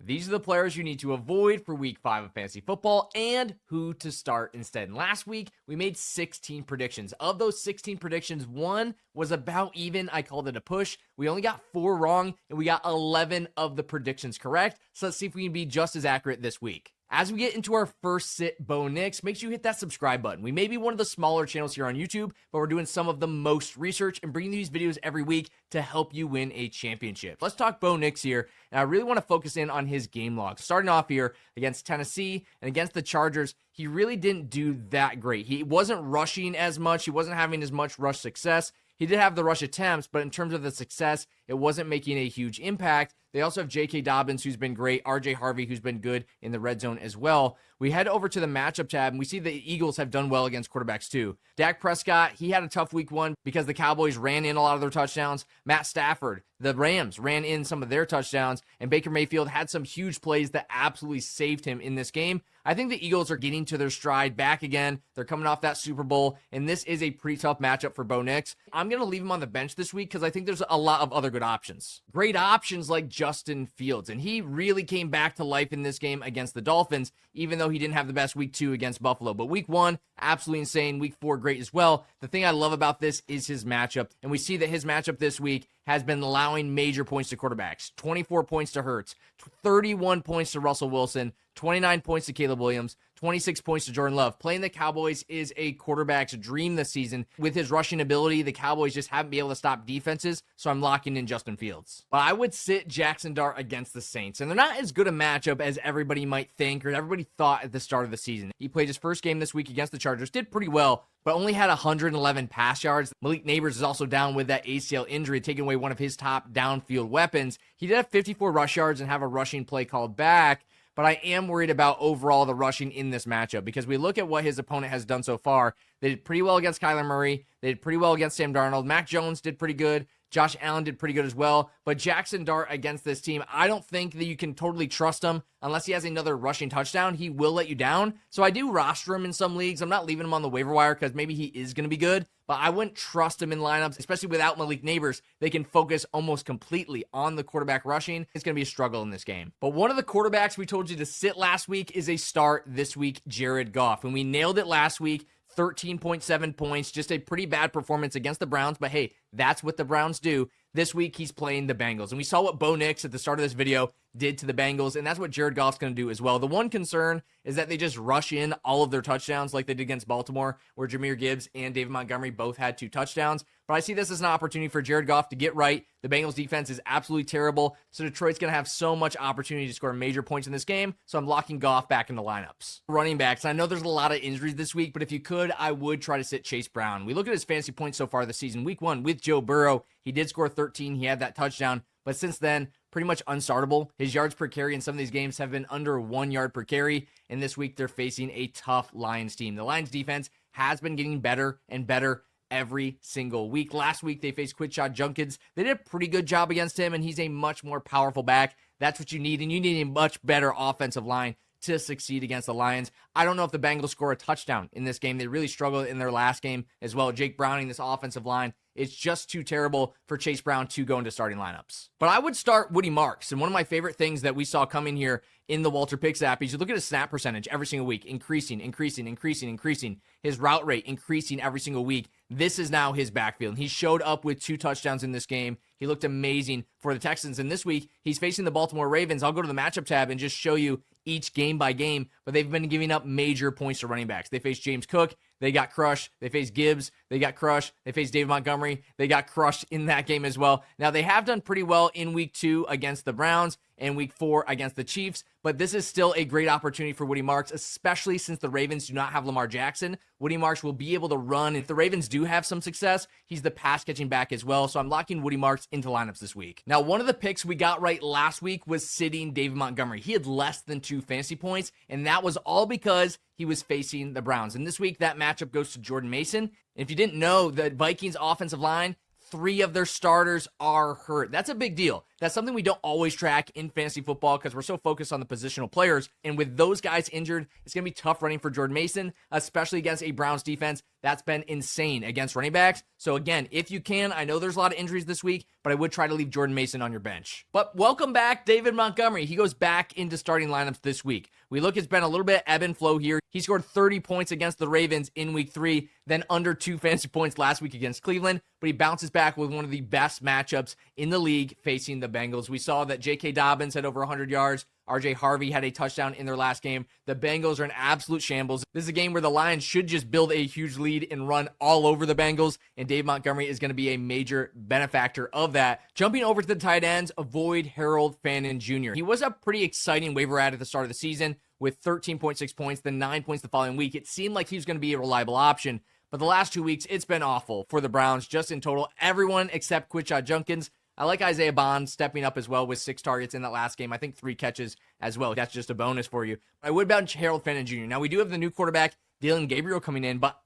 These are the players you need to avoid for week 5 of fantasy football and who to start instead. And last week, we made 16 predictions. Of those 16 predictions, one was about even. I called it a push. We only got 4 wrong, and we got 11 of the predictions correct. So let's see if we can be just as accurate this week. As we get into our first sit, Bo Nix, make sure you hit that subscribe button. We may be one of the smaller channels here on YouTube, but we're doing some of the most research and bringing these videos every week to help you win a championship. Let's talk Bo Nix here, and I really want to focus in on his game log. Starting off here against Tennessee and against the Chargers, he really didn't do that great. He wasn't rushing as much. He wasn't having as much rush success. He did have the rush attempts, but in terms of the success, it wasn't making a huge impact. They also have J.K. Dobbins, who's been great, R.J. Harvey, who's been good in the red zone as well. We head over to the matchup tab, and we see the Eagles have done well against quarterbacks too. Dak Prescott, he had a tough week 1 because the Cowboys ran in a lot of their touchdowns. Matt Stafford, the Rams, ran in some of their touchdowns, and Baker Mayfield had some huge plays that absolutely saved him in this game. I think the Eagles are getting to their stride back again. They're coming off that Super Bowl, and this is a pretty tough matchup for Bo Nix. I'm going to leave him on the bench this week because I think there's a lot of other good options. Great options like Justin Fields, and he really came back to life in this game against the Dolphins, even though he didn't have the best week 2 against Buffalo. But week 1, absolutely insane. Week 4, great as well. The thing I love about this is his matchup, and we see that his matchup this week has been allowing major points to quarterbacks. 24 points to Hurts, 31 points to Russell Wilson, 29 points to Caleb Williams, 26 points to Jordan Love. Playing the Cowboys is a quarterback's dream this season. With his rushing ability, the Cowboys just haven't been able to stop defenses, so I'm locking in Justin Fields. But I would sit Jackson Dart against the Saints, and they're not as good a matchup as everybody might think or everybody thought at the start of the season. He played his first game this week against the Chargers, did pretty well, but only had 111 pass yards. Malik Neighbors is also down with that ACL injury, taking away one of his top downfield weapons. He did have 54 rush yards and have a rushing play called back, but I am worried about overall the rushing in this matchup because we look at what his opponent has done so far. They did pretty well against Kyler Murray. They did pretty well against Sam Darnold. Mac Jones did pretty good. Josh Allen did pretty good as well. But Jackson Dart against this team, I don't think that you can totally trust him unless he has another rushing touchdown. He will let you down. So I do roster him in some leagues. I'm not leaving him on the waiver wire because maybe he is going to be good, but I wouldn't trust him in lineups, especially without Malik Neighbors. They can focus almost completely on the quarterback rushing. It's going to be a struggle in this game. But one of the quarterbacks we told you to sit last week is a start this week, Jared Goff. And we nailed it last week. 13.7 points, just a pretty bad performance against the Browns, but hey, that's what the Browns do. This week, he's playing the Bengals, and we saw what Bo Nix at the start of this video did to the Bengals, and that's what Jared Goff's going to do as well. The one concern is that they just rush in all of their touchdowns like they did against Baltimore, where Jahmyr Gibbs and David Montgomery both had 2 touchdowns, but I see this as an opportunity for Jared Goff to get right. The Bengals defense is absolutely terrible, so Detroit's going to have so much opportunity to score major points in this game, so I'm locking Goff back in the lineups. Running backs, I know there's a lot of injuries this week, but if you could, I would try to sit Chase Brown. We look at his fantasy points so far this season. Week 1 with Joe Burrow, he did score 13. He had that touchdown, but since then, pretty much unstartable. His yards per carry in some of these games have been under 1 yard per carry, and this week they're facing a tough Lions team. The Lions defense has been getting better and better every single week. Last week, they faced Quidshot Junkins. They did a pretty good job against him, and he's a much more powerful back. That's what you need, and you need a much better offensive line to succeed against the Lions. I don't know if the Bengals score a touchdown in this game. They really struggled in their last game as well. Jake Browning, this offensive line, it's just too terrible for Chase Brown to go into starting lineups. But I would start Woody Marks. And one of my favorite things that we saw coming here in the Walter Picks app is you look at his snap percentage every single week, increasing. His route rate increasing every single week. This is now his backfield. And he showed up with 2 touchdowns in this game. He looked amazing for the Texans. And this week, he's facing the Baltimore Ravens. I'll go to the matchup tab and just show you each game by game, but they've been giving up major points to running backs. They faced James Cook. They got crushed. They faced Gibbs. They got crushed. They faced David Montgomery. They got crushed in that game as well. Now, they have done pretty well in week 2 against the Browns and week 4 against the Chiefs, but this is still a great opportunity for Woody Marks, especially since the Ravens do not have Lamar Jackson. Woody Marks will be able to run. If the Ravens do have some success, he's the pass-catching back as well, so I'm locking Woody Marks into lineups this week. Now, one of the picks we got right last week was sitting David Montgomery. He had less than 2 fantasy points, and that was all because he was facing the Browns. And this week, that matchup goes to Jordan Mason. And if you didn't know, the Vikings offensive line, 3 of their starters are hurt. That's a big deal. That's something we don't always track in fantasy football because we're so focused on the positional players. And with those guys injured, it's going to be tough running for Jordan Mason, especially against a Browns defense that's been insane against running backs. So again, if you can, I know there's a lot of injuries this week, but I would try to leave Jordan Mason on your bench. But welcome back, David Montgomery. He goes back into starting lineups this week. We look, it's been a little bit ebb and flow here. He scored 30 points against the Ravens in week 3, then under 2 fantasy points last week against Cleveland, but he bounces back with one of the best matchups in the league facing the Bengals. We saw that J.K. Dobbins had over 100 yards. R.J. Harvey had a touchdown in their last game. The Bengals are in absolute shambles. This is a game where the Lions should just build a huge lead and run all over the Bengals, and Dave Montgomery is going to be a major benefactor of that. Jumping over to the tight ends, avoid Harold Fannin Jr. He was a pretty exciting waiver ad at the start of the season with 13.6 points, then 9 points the following week. It seemed like he was going to be a reliable option, but the last 2 weeks, it's been awful for the Browns, just in total. Everyone except Quidshot Junkins. I like Isaiah Bond stepping up as well with 6 targets in that last game. I think 3 catches as well. That's just a bonus for you. I would bench Harold Fannin Jr. Now, we do have the new quarterback, Dylan Gabriel, coming in, but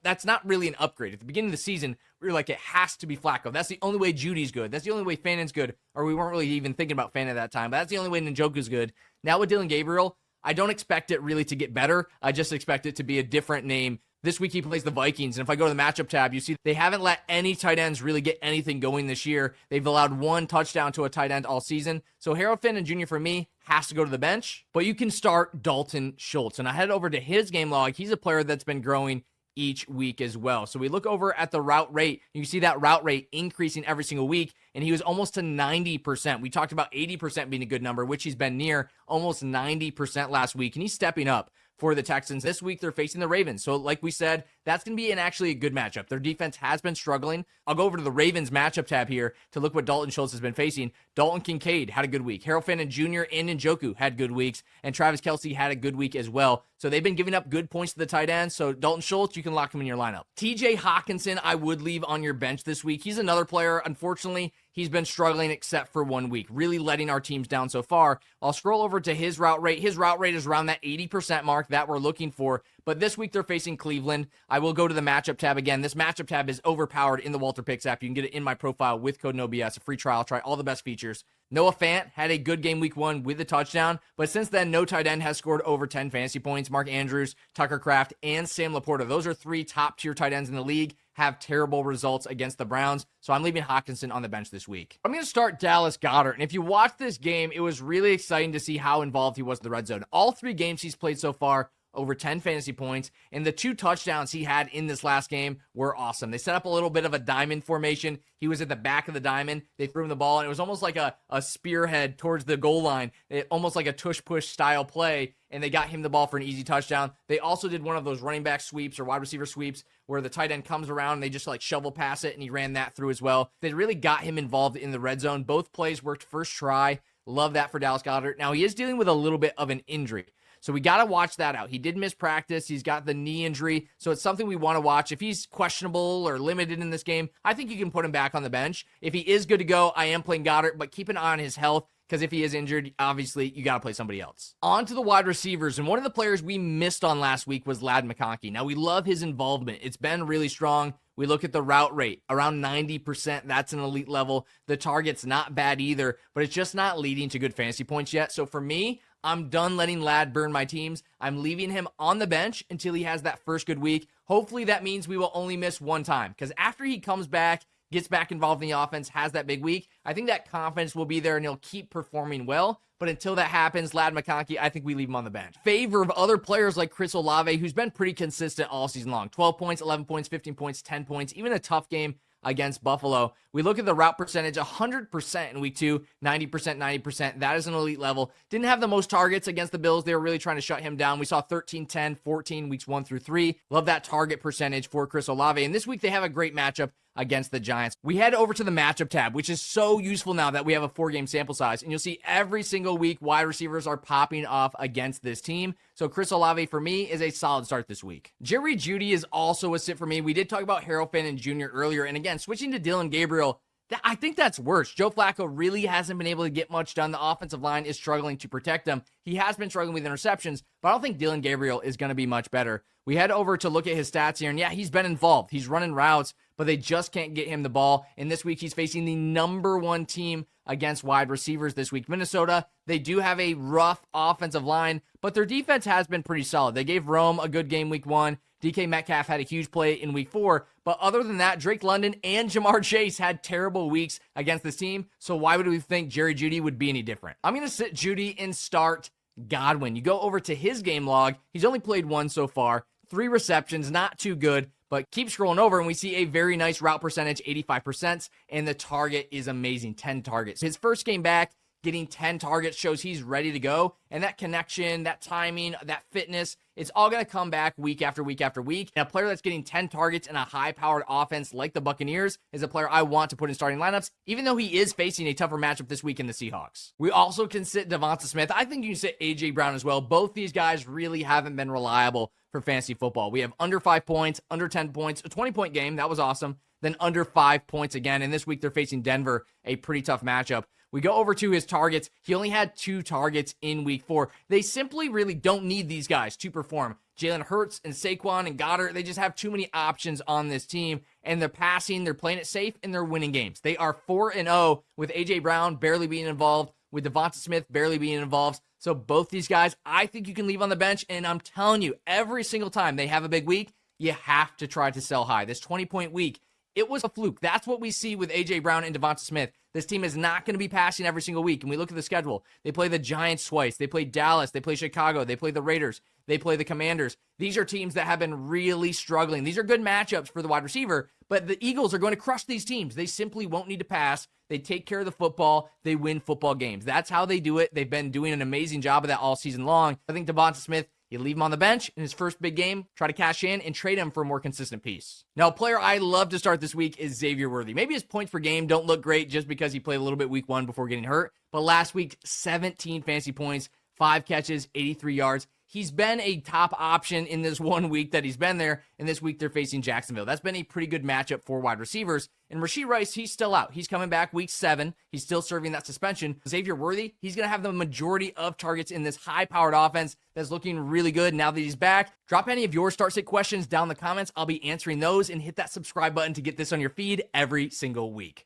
that's not really an upgrade. At the beginning of the season, we were like, it has to be Flacco. That's the only way Judy's good. That's the only way Fannin's good. Or we weren't really even thinking about Fannin at that time, but that's the only way Njoku's good. Now with Dylan Gabriel, I don't expect it really to get better. I just expect it to be a different name. This week he plays the Vikings, and if I go to the matchup tab, you see they haven't let any tight ends really get anything going this year. They've allowed 1 touchdown to a tight end all season. So Harold Fannin Jr. for me has to go to the bench, but you can start Dalton Schultz. And I head over to his game log. He's a player that's been growing each week as well. So we look over at the route rate. You can see that route rate increasing every single week, and he was almost to 90%. We talked about 80% being a good number, which he's been near almost 90% last week, and he's stepping up for the Texans. This week, they're facing the Ravens. So like we said, that's going to be actually a good matchup. Their defense has been struggling. I'll go over to the Ravens matchup tab here to look what Dalton Schultz has been facing. Dalton Kincaid had a good week. Harold Fannin Jr. and Njoku had good weeks, and Travis Kelce had a good week as well. So they've been giving up good points to the tight end. So Dalton Schultz, you can lock him in your lineup. TJ Hawkinson, I would leave on your bench this week. He's another player, unfortunately, he's been struggling except for 1 week, really letting our teams down so far. I'll scroll over to his route rate. His route rate is around that 80% mark that we're looking for. But this week they're facing Cleveland. I will go to the matchup tab again. This matchup tab is overpowered in the Walter Picks app. You can get it in my profile with code NOBS, a free trial. Try all the best features. Noah Fant had a good game week 1 with a touchdown, but since then, no tight end has scored over 10 fantasy points. Mark Andrews, Tucker Kraft, and Sam Laporta. Those are 3 top-tier tight ends in the league, have terrible results against the Browns, so I'm leaving Hawkinson on the bench this week. I'm going to start Dallas Goedert, and if you watch this game, it was really exciting to see how involved he was in the red zone. All 3 games he's played so far, over 10 fantasy points, and the 2 touchdowns he had in this last game were awesome. They set up a little bit of a diamond formation. He was at the back of the diamond. They threw him the ball, and it was almost like a spearhead towards the goal line, almost like a tush-push style play, and they got him the ball for an easy touchdown. They also did one of those running back sweeps or wide receiver sweeps where the tight end comes around and they just like shovel pass it, and he ran that through as well. They really got him involved in the red zone. Both plays worked first try. Love that for Dallas Goedert. Now, he is dealing with a little bit of an injury, so we got to watch that out. He did miss practice. He's got the knee injury, so it's something we want to watch. If he's questionable or limited in this game, I think you can put him back on the bench. If he is good to go, I am playing Goddard, but keep an eye on his health, because if he is injured, obviously, you got to play somebody else. On to the wide receivers, and one of the players we missed on last week was Ladd McConkey. Now, we love his involvement. It's been really strong. We look at the route rate, around 90%. That's an elite level. The target's not bad either, but it's just not leading to good fantasy points yet. So for me, I'm done letting Ladd burn my teams. I'm leaving him on the bench until he has that first good week. Hopefully that means we will only miss 1 time, because after he comes back, gets back involved in the offense, has that big week, I think that confidence will be there and he'll keep performing well. But until that happens, Ladd McConkey, I think we leave him on the bench. Favor of other players like Chris Olave, who's been pretty consistent all season long. 12 points, 11 points, 15 points, 10 points, even a tough game against Buffalo. We look at the route percentage, 100% in week 2, 90%, 90%. That is an elite level. Didn't have the most targets against the Bills. They were really trying to shut him down. We saw 13, 10, 14 weeks 1 through 3. Love that target percentage for Chris Olave. And this week they have a great matchup against the Giants. We head over to the matchup tab, which is so useful now that we have a 4-game sample size. And you'll see every single week wide receivers are popping off against this team. So Chris Olave for me is a solid start this week. Jerry Jeudy is also a sit for me. We did talk about Harold Fannin Jr. earlier. And again, switching to Dylan Gabriel, I think that's worse. Joe Flacco really hasn't been able to get much done. The offensive line is struggling to protect him. He has been struggling with interceptions, but I don't think Dylan Gabriel is going to be much better. We head over to look at his stats here, and yeah, he's been involved. He's running routes, but they just can't get him the ball. And this week, he's facing the number one team against wide receivers this week, Minnesota. They do have a rough offensive line, but their defense has been pretty solid. They gave Rome a good game week 1. DK Metcalf had a huge play in week 4, but other than that, Drake London and Jamar Chase had terrible weeks against this team, so why would we think Jerry Jeudy would be any different? I'm going to sit Jeudy and start Godwin. You go over to his game log, he's only played 1 so far, 3 receptions, not too good, but keep scrolling over and we see a very nice route percentage, 85%, and the target is amazing, 10 targets. His first game back, getting 10 targets shows he's ready to go, and that connection, that timing, that fitness, it's all going to come back week after week after week. And a player that's getting 10 targets in a high-powered offense like the Buccaneers is a player I want to put in starting lineups, even though he is facing a tougher matchup this week in the Seahawks. We also can sit Devonta Smith. I think you can sit A.J. Brown as well. Both these guys really haven't been reliable for fantasy football. We have under 5 points, under 10 points, a 20-point game. That was awesome. Then under 5 points again. And this week they're facing Denver, a pretty tough matchup. We go over to his targets. He only had 2 targets in week 4. They simply really don't need these guys to perform. Jalen Hurts and Saquon and Goddard, they just have too many options on this team. And they're passing, they're playing it safe, and they're winning games. They are 4-0 with A.J. Brown barely being involved, with Devonta Smith barely being involved. So both these guys, I think you can leave on the bench. And I'm telling you, every single time they have a big week, you have to try to sell high. This 20-point week, it was a fluke. That's what we see with A.J. Brown and Devonta Smith. This team is not going to be passing every single week. And we look at the schedule. They play the Giants twice. They play Dallas. They play Chicago. They play the Raiders. They play the Commanders. These are teams that have been really struggling. These are good matchups for the wide receiver, but the Eagles are going to crush these teams. They simply won't need to pass. They take care of the football. They win football games. That's how they do it. They've been doing an amazing job of that all season long. I think Devonta Smith, you leave him on the bench in his first big game, try to cash in and trade him for a more consistent piece. Now, a player I love to start this week is Xavier Worthy. Maybe his points per game don't look great just because he played a little bit week 1 before getting hurt, but last week, 17 fantasy points, 5 catches, 83 yards. He's been a top option in this 1 week that he's been there, and this week they're facing Jacksonville. That's been a pretty good matchup for wide receivers. And Rashee Rice, he's still out. He's coming back week 7. He's still serving that suspension. Xavier Worthy, he's going to have the majority of targets in this high-powered offense that's looking really good now that he's back. Drop any of your start-sit questions down in the comments. I'll be answering those, and hit that subscribe button to get this on your feed every single week.